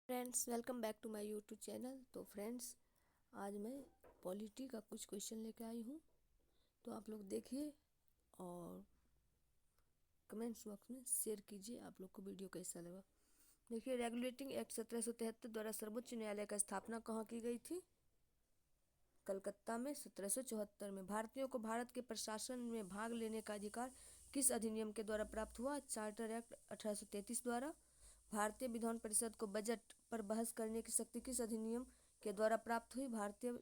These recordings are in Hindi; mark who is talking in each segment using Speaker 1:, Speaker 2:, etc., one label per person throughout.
Speaker 1: Friends, welcome back to my YouTube channel. तो फ्रेंड्स, आज मैं पॉलिटी का कुछ क्वेश्चन लेकर आई हूँ। तो आप लोग देखिए और कमेंट्स बॉक्स में शेयर कीजिए आप लोग को वीडियो कैसा लगा। देखिए, रेगुलेटिंग एक्ट 1773 द्वारा सर्वोच्च न्यायालय का स्थापना कहाँ की गई थी? कलकत्ता में 1774 में। भारतीयों को भारत के प्रशासन में भाग लेने का अधिकार किस अधिनियम के द्वारा प्राप्त हुआ? चार्टर एक्ट 1833 द्वारा। भारतीय विधान परिषद को बजट पर बहस करने की शक्ति किस अधिनियम के द्वारा प्राप्त हुई? भारतीय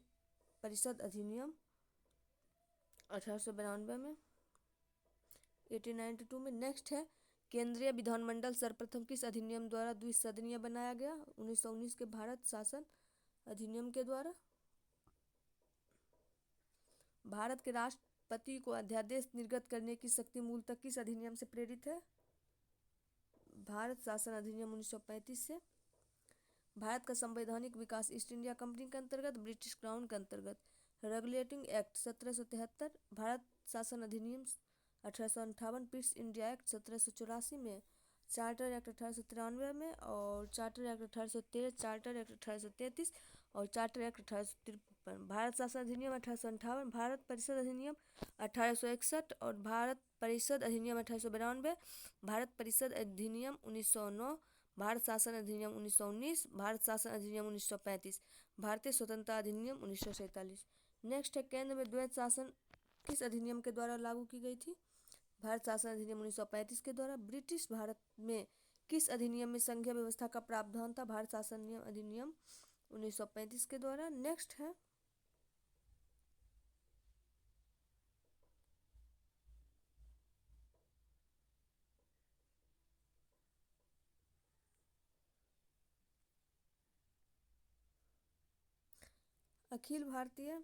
Speaker 1: परिषद अधिनियम 1892 में, 1892 में। नेक्स्ट है, केंद्रीय विधानमंडल सर्वप्रथम किस अधिनियम द्वारा द्विसदनीय बनाया गया? 1919 के भारत शासन अधिनियम के द्वारा। भारत के राष्ट्रपति को अध्यादेश निर्गत करने की शक्ति मूलतः किस अधिनियम से प्रेरित है? भारत शासन अधिनियम 1935 से। भारत का संवैधानिक विकास ईस्ट इंडिया कंपनी के अंतर्गत, ब्रिटिश क्राउन के अंतर्गत। रेगुलेटिंग एक्ट 1773, भारत शासन अधिनियम 1858, पीस इंडिया एक्ट 1784 में, चार्टर एक्ट 1893 में, और चार्टर एक्ट 1813, चार्टर एक्ट 1833 और चार्टर एक्ट 1853। भारत शासन अधिनियम 1858, भारत परिषद अधिनियम 1861 और भारत परिषद अधिनियम 1892, भारत परिषद अधिनियम 1909, भारत शासन अधिनियम 1919, भारत शासन अधिनियम 1935, भारतीय स्वतंत्रता अधिनियम 1947। नेक्स्ट है, केंद्र में द्वैत शासन किस अधिनियम के द्वारा लागू की गई थी? भारत शासन अधिनियम 1935 के द्वारा। ब्रिटिश भारत में किस अधिनियम में संघीय व्यवस्था का प्रावधान था? भारत शासन अधिनियम 1935 के द्वारा। नेक्स्ट है, अखिल भारतीय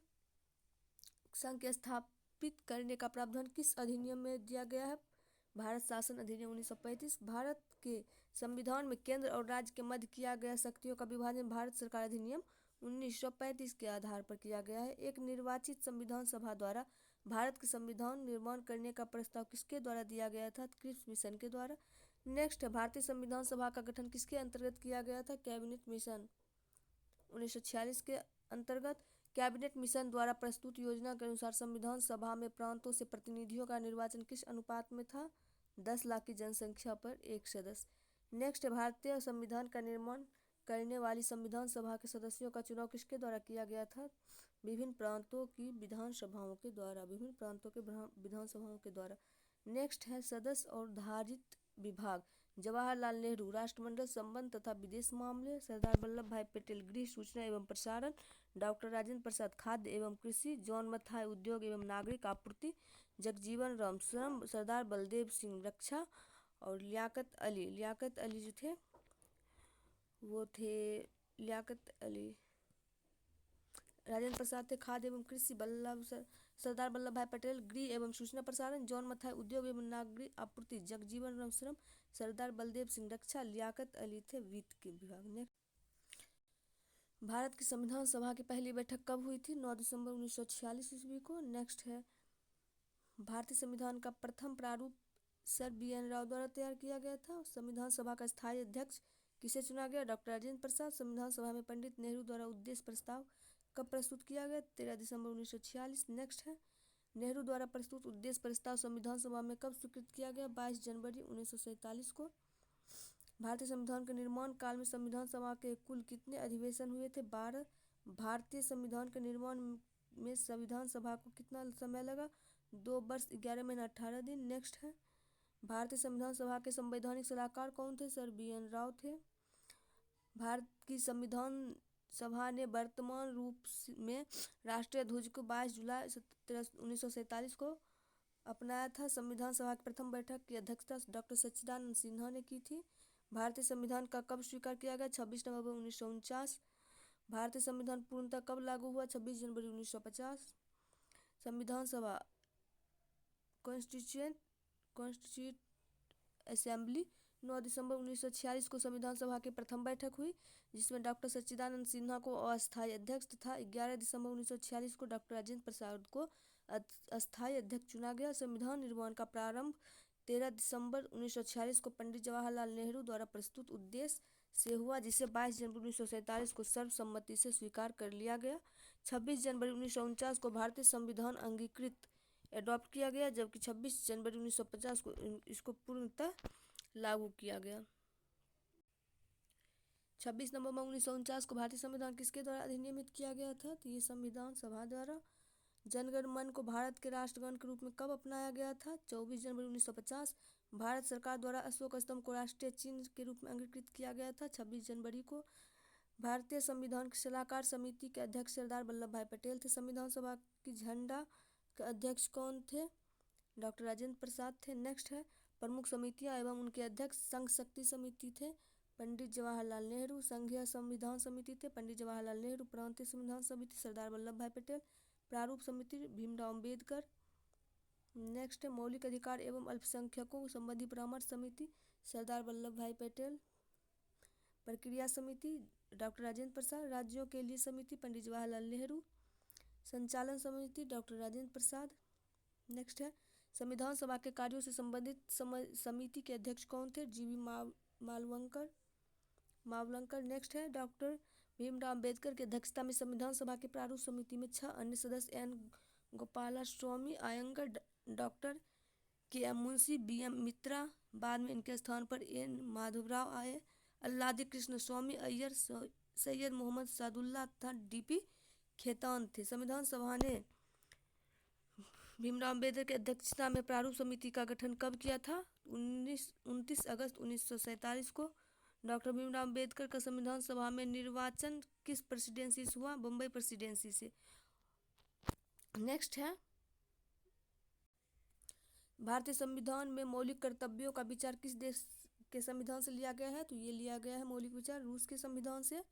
Speaker 1: संघ के स्थापित करने का प्रावधान किस अधिनियम में दिया गया है? भारत शासन अधिनियम 1935। भारत के संविधान में केंद्र और राज्य के मध्य किया गया शक्तियों का विभाजन भारत सरकार अधिनियम 1935 के आधार पर किया गया है। एक निर्वाचित संविधान सभा द्वारा भारत के संविधान निर्माण करने का प्रस्ताव किसके द्वारा दिया गया था? क्रिप्स मिशन के द्वारा। नेक्स्ट है, भारतीय संविधान सभा का गठन किसके अंतर्गत किया गया था? कैबिनेट मिशन 1946 के अंतर्गत। कैबिनेट मिशन द्वारा प्रस्तुत योजना के अनुसार संविधान सभा में प्रांतों से प्रतिनिधियों का निर्वाचन किस अनुपात में था? 10 लाख की जनसंख्या पर एक सदस्य। नेक्स्ट, भारतीय संविधान का निर्माण करने वाली संविधान सभा के सदस्यों का चुनाव किसके द्वारा किया गया था? विभिन्न प्रांतों की विधानसभाओं के द्वारा, विभिन्न प्रांतों के विधानसभाओं के द्वारा। नेक्स्ट है, सदस्य और धारित विभाग। जवाहरलाल नेहरू राष्ट्रमंडल संबंध तथा विदेश मामले, सरदार वल्लभ भाई पटेल गृह सूचना एवं प्रसारण, डॉक्टर राजेंद्र प्रसाद खाद्य एवं कृषि, जॉन मथाई उद्योग एवं नागरिक आपूर्ति, जगजीवन राम श्रम, सरदार बलदेव सिंह रक्षा और लियाकत अली जो थे वो थे लियाकत अली। राजेंद्र प्रसाद थे खाद्य एवं कृषि, सरदार वल्लभ भाई पटेल गृह एवं सूचना प्रसारण, जॉन मथाई उद्योग एवं नागरिक आपूर्ति, जगजीवन राम श्रम, सरदार बलदेव सिंह रक्षा, लियाकत अली थे वित्त के विभाग में। भारत की संविधान सभा की पहली बैठक कब हुई थी? 9 दिसंबर 1946 ईस्वी को। नेक्स्ट है, भारतीय संविधान का प्रथम प्रारूप सर BN राव द्वारा तैयार किया गया था। संविधान सभा का स्थायी अध्यक्ष किसे चुना गया? डॉक्टर राजेंद्र प्रसाद। संविधान सभा में पंडित नेहरू द्वारा उद्देश्य प्रस्ताव कब प्रस्तुत किया गया? 13 दिसंबर 1946। नेक्स्ट है, नेहरू द्वारा प्रस्तुत उद्देश्य प्रस्ताव संविधान सभा में कब स्वीकृत किया गया? 22 जनवरी 1947 को। भारतीय संविधान के निर्माण काल में संविधान सभा के कुल कितने अधिवेशन हुए थे? 12। भारतीय संविधान के निर्माण में संविधान सभा को कितना समय लगा? 2 वर्ष 11 महीना 18 दिन। नेक्स्ट है, भारतीय संविधान सभा के संवैधानिक सलाहकार कौन थे? सर BN राव थे। भारत की संविधान सभा ने वर्तमान रूप में राष्ट्रीय ध्वज को 22 जुलाई 1947 को अपनाया था। संविधान सभा की प्रथम बैठक की अध्यक्षता डॉक्टर सच्चिदानंद सिन्हा ने की थी। भारतीय संविधान का कब स्वीकार किया गया? 26 नवंबर 1949। भारतीय संविधान पूर्णतः कब लागू हुआ? 26 जनवरी 1950। संविधान सभा कॉन्स्टिट्यूट असेंबली 9 दिसंबर 1946 को संविधान सभा की प्रथम बैठक हुई, जिसमें डॉक्टर सच्चिदानंद सिन्हा को अस्थायी अध्यक्ष तथा 11 दिसंबर 1946 को डॉक्टर राजेंद्र प्रसाद को अस्थायी अध्यक्ष चुना गया। संविधान निर्माण का प्रारंभ 13 दिसंबर 1946 को पंडित जवाहरलाल नेहरू द्वारा प्रस्तुत उद्देश्य से हुआ, जिसे 22 जनवरी 1947 को सर्वसम्मति से स्वीकार कर लिया गया। 26 जनवरी 1949 को भारतीय संविधान अंगीकृत एडॉप्ट किया गया, जबकि 26 जनवरी 1950 को इसको पूर्णतः लागू किया गया। 26 नवंबर 1949 को भारतीय संविधान किसके द्वारा अधिनियमित किया गया था? तो ये संविधान सभा द्वारा। जनगण मन को भारत के राष्ट्रगान के रूप में कब अपनाया गया था? 24 जनवरी 1950। भारत सरकार द्वारा अशोक स्तंभ को राष्ट्रीय चिन्ह के रूप में अंगीकृत किया गया था 26 जनवरी को। भारतीय संविधान की सलाहकार समिति के अध्यक्ष सरदार वल्लभ भाई पटेल थे। संविधान सभा की झंडा के अध्यक्ष कौन थे? डॉक्टर राजेंद्र प्रसाद थे। नेक्स्ट है प्रमुख समितियां एवं उनके अध्यक्ष। संघ शक्ति समिति थे पंडित जवाहरलाल नेहरू। संघीय संविधान समिति थे पंडित जवाहरलाल नेहरू। प्रांतीय संविधान समिति सरदार वल्लभ भाई पटेल। प्रारूप समिति भीमराव अम्बेडकर। नेक्स्ट है मौलिक अधिकार एवं अल्पसंख्यकों संबंधी परामर्श समिति सरदार वल्लभ भाई पटेल। प्रक्रिया समिति डॉक्टर राजेंद्र प्रसाद। राज्यों के लिए समिति पंडित जवाहरलाल नेहरू। संचालन समिति डॉक्टर राजेंद्र प्रसाद। नेक्स्ट है संविधान सभा के कार्यों से संबंधित समिति के अध्यक्ष कौन थे? जीवी मावलंकर। नेक्स्ट है डॉक्टर भीमराव अम्बेडकर की अध्यक्षता में संविधान सभा के प्रारूप समिति में 6 अन्य सदस्य एन गोपालास्वामी आयंगर, डॉक्टर के एम मुंशी, बी एम मित्रा, बाद में इनके स्थान पर एन माधवराव आए, अल्लादी कृष्ण स्वामी अय्यर, सैयद मोहम्मद सादुल्ला तथा डीपी खेतान थे। संविधान सभा ने भीमराव अम्बेडकर की अध्यक्षता में प्रारूप समिति का गठन कब किया था? 29 अगस्त 1947 को। डॉक्टर भीमराव अम्बेडकर का संविधान सभा में निर्वाचन किस प्रेसिडेंसी से हुआ? बम्बई प्रेसिडेंसी से। नेक्स्ट है भारतीय संविधान में मौलिक कर्तव्यों का विचार किस देश के संविधान से लिया गया है? तो ये लिया गया है मौलिक विचार रूस के संविधान से।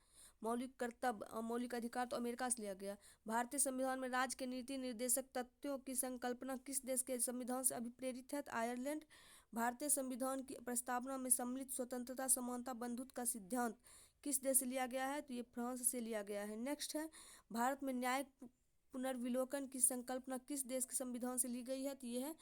Speaker 1: मौलिक कर्तव्य मौलिक अधिकार तो अमेरिका से लिया गया। भारतीय संविधान में राज्य के नीति निर्देशक तत्वों की संकल्पना किस देश के संविधान से अभिप्रेरित है? आयरलैंड। भारतीय संविधान की प्रस्तावना में सम्मिलित स्वतंत्रता, समानता, बंधुत्व का सिद्धांत किस देश से लिया गया है? तो ये फ्रांस से लिया गया है। नेक्स्ट है भारत में न्यायिक पुनर्विलोकन की संकल्पना किस देश के संविधान से ली गई है? तो ये है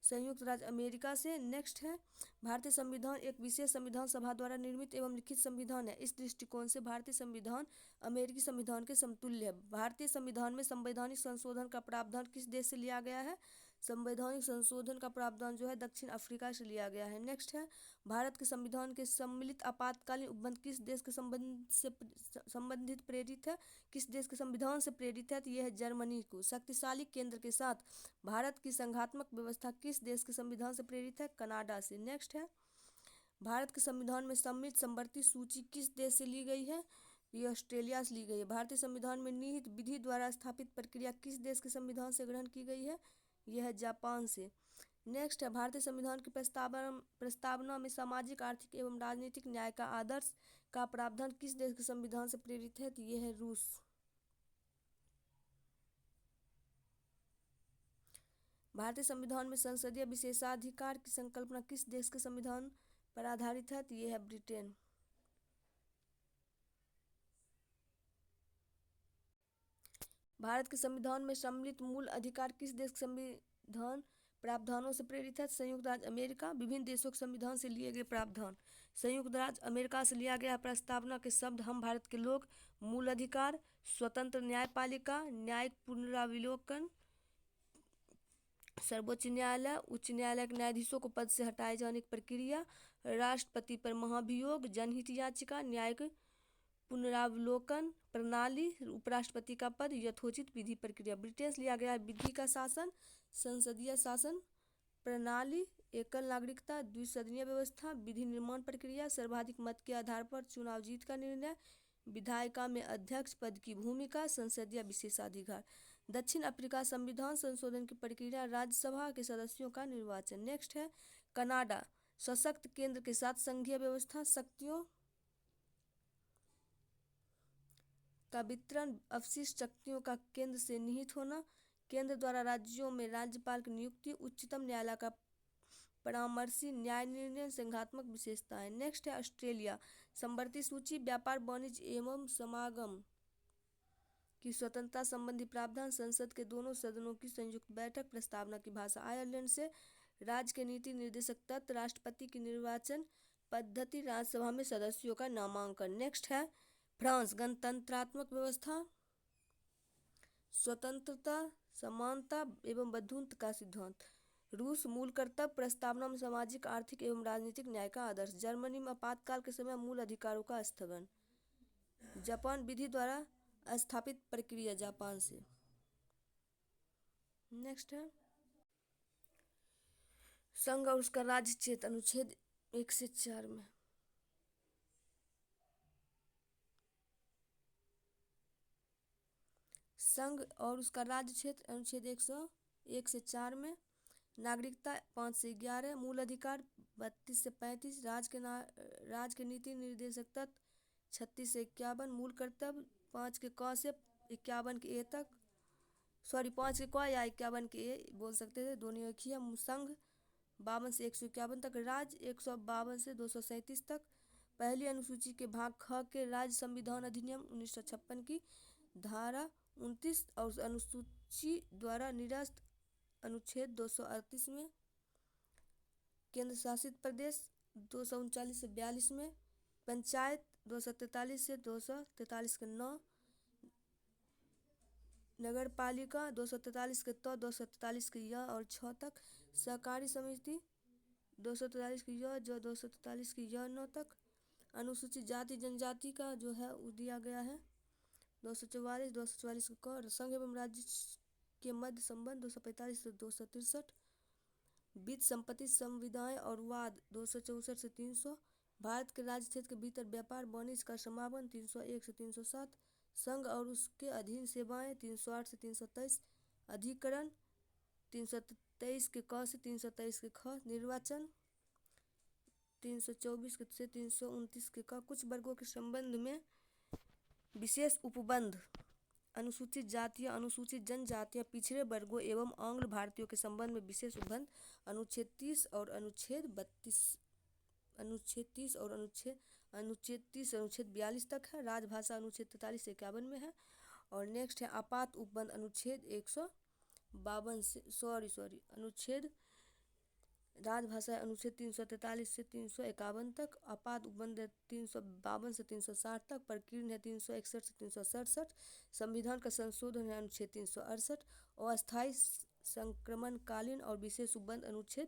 Speaker 1: संयुक्त राज्य अमेरिका से। नेक्स्ट है भारतीय संविधान एक विशेष संविधान सभा द्वारा निर्मित एवं लिखित संविधान है। इस दृष्टिकोण से भारतीय संविधान अमेरिकी संविधान के समतुल्य है। भारतीय संविधान में संवैधानिक संशोधन का प्रावधान किस देश से लिया गया है? संवैधानिक संशोधन का प्रावधान जो है दक्षिण अफ्रीका से लिया गया है। नेक्स्ट है भारत के संविधान के सम्मिलित आपातकालीन उपबंध किस देश के संबंधित प्रेरित है? किस देश के संविधान से प्रेरित है? तो यह है जर्मनी को। शक्तिशाली केंद्र के साथ भारत की संघात्मक व्यवस्था किस देश के संविधान से प्रेरित है? कनाडा से। नेक्स्ट है भारत के संविधान में सम्मिलित समवर्ती सूची किस देश से ली गई है? ये ऑस्ट्रेलिया से ली गई है। भारतीय संविधान में निहित विधि द्वारा स्थापित प्रक्रिया किस देश के संविधान से ग्रहण की गई है? यह है जापान से। नेक्स्ट है भारतीय संविधान की प्रस्तावना में सामाजिक, आर्थिक एवं राजनीतिक न्याय का आदर्श का प्रावधान किस देश के संविधान से प्रेरित है? तो यह है रूस। भारतीय संविधान में संसदीय विशेषाधिकार की संकल्पना किस देश के संविधान पर आधारित है? तो यह है ब्रिटेन। भारत के संविधान में सम्मिलित मूल अधिकार किस देश के संविधान प्रावधानों से प्रेरित है? संयुक्त राज्य अमेरिका। विभिन्न देशों के संविधान से लिए गए प्रावधान। संयुक्त राज्य अमेरिका से लिया गया प्रस्तावना के शब्द हम भारत के लोग, मूल अधिकार, स्वतंत्र न्यायपालिका, न्यायिक पुनराविलोकन, सर्वोच्च न्यायालय, उच्च न्यायालय के न्यायाधीशों को पद से हटाए जाने की प्रक्रिया, राष्ट्रपति पर महाभियोग, जनहित याचिका, न्यायिक पुनरावलोकन प्रणाली, उपराष्ट्रपति का पद, यथोचित विधि प्रक्रिया। ब्रिटेन से लिया गया है विधि का शासन, संसदीय शासन प्रणाली, एकल नागरिकता, द्विसदनीय व्यवस्था, विधि निर्माण प्रक्रिया, सर्वाधिक मत के आधार पर चुनाव जीत का निर्णय, विधायिका में अध्यक्ष पद की भूमिका, संसदीय विशेषाधिकार। दक्षिण अफ्रीका संविधान संशोधन की प्रक्रिया, राज्यसभा के सदस्यों का निर्वाचन। नेक्स्ट है कनाडा। सशक्त केंद्र के साथ संघीय व्यवस्था, शक्तियों का वितरण, अवशिष्ट शक्तियों का केंद्र से निहित होना, केंद्र द्वारा राज्यों में राज्यपाल की नियुक्ति, उच्चतम न्यायालय का परामर्शी न्याय निर्णय, संघात्मक विशेषताएं। नेक्स्ट है ऑस्ट्रेलिया। समवर्ती सूची, व्यापार, वाणिज्य एवं समागम की स्वतंत्रता संबंधी प्रावधान, संसद के दोनों सदनों की संयुक्त बैठक, प्रस्तावना की भाषा। आयरलैंड से राज्य के नीति निर्देशक तत्व, राष्ट्रपति की निर्वाचन पद्धति राज्यसभा में सदस्यों का नामांकन। नेक्स्ट है फ्रांस, गणतंत्रात्मक व्यवस्था, स्वतंत्रता, समानता एवं बंधुत्व का सिद्धांत। रूस, मूल कर्तव्य प्रस्तावना में सामाजिक, आर्थिक एवं राजनीतिक न्याय का आदर्श। जर्मनी में आपातकाल के समय मूल अधिकारों का स्थगन। जापान, विधि द्वारा स्थापित प्रक्रिया जापान से। नेक्स्ट है संघ और उसका राज्य क्षेत्र, अनुच्छेद 1 से 4 में। संघ और उसका राज्य क्षेत्र, अनुच्छेद 101 से 4 में। नागरिकता 5 से 11, मूल अधिकार 32 से 35, राज के नीति निर्देशक तत्व 36 से 51, मूल कर्तव्य 5 के क से 51 के ए तक, 5 के क या 51 के ए बोल सकते थे, दोनों एक ही है। संघ 52 से 151 तक, राज्य 152 से 237 तक। पहली अनुसूची के भाग ख के राज्य संविधान अधिनियम 1956 की धारा 29 और अनुसूची द्वारा निरस्त अनुच्छेद 238 में। केंद्र शासित प्रदेश 239 से 42 में। पंचायत 243 से 243 के 9। नगर पालिका 243 के 243 के य और 6 तक। सहकारी समिति 243 की य जो 243 की य 9 तक। अनुसूचित जाति जनजाति का जो है वो दिया गया है 244 का क। संघ एवं राज्य के मध्य संबंध 245 से 263। वित्त, संपत्ति, संविदाएं और वाद 264 से 300। भारत के राज्य क्षेत्र के भीतर व्यापार वाणिज्य का समापन 301 से 307। संघ और उसके अधीन सेवाएं 308 से 323। अधिकरण 323 के क से 323 के ख। निर्वाचन 324 से 329 के क। कुछ वर्गों के संबंध में विशेष उपबंध। अनुसूचित जातियां, अनुसूचित जनजातियां, पिछड़े वर्गों एवं आंग्ल भारतीयों के संबंध में विशेष उपबंध। अनुच्छेद 30 और अनुच्छेद 32, अनुच्छेद 30 और अनुच्छेद 42 तक है। राजभाषा अनुच्छेद 43 से 51 में है। और नेक्स्ट है आपात उपबंध, अनुच्छेद 152 से अनुच्छेद राजभाषा अनुच्छेद 343 से 351 तक। आपात उपबंध 352 से 360 तक। प्रकीर्ण है 361 से 367। संविधान का संशोधन है अनुच्छेद 368। अस्थायी, संक्रमणकालीन और विशेष उपबंध अनुच्छेद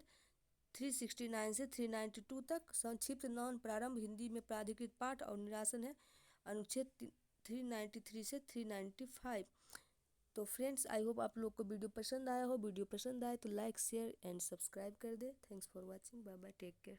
Speaker 1: 369 से 392 तक। संक्षिप्त नाम प्रारंभ, हिंदी में प्राधिकृत पाठ और निरासन है अनुच्छेद 393 से 395। तो फ्रेंड्स, आई होप आप लोग को वीडियो पसंद आया हो। वीडियो पसंद आए तो लाइक, शेयर एंड सब्सक्राइब कर दे। Thanks for watching. Bye bye, take care.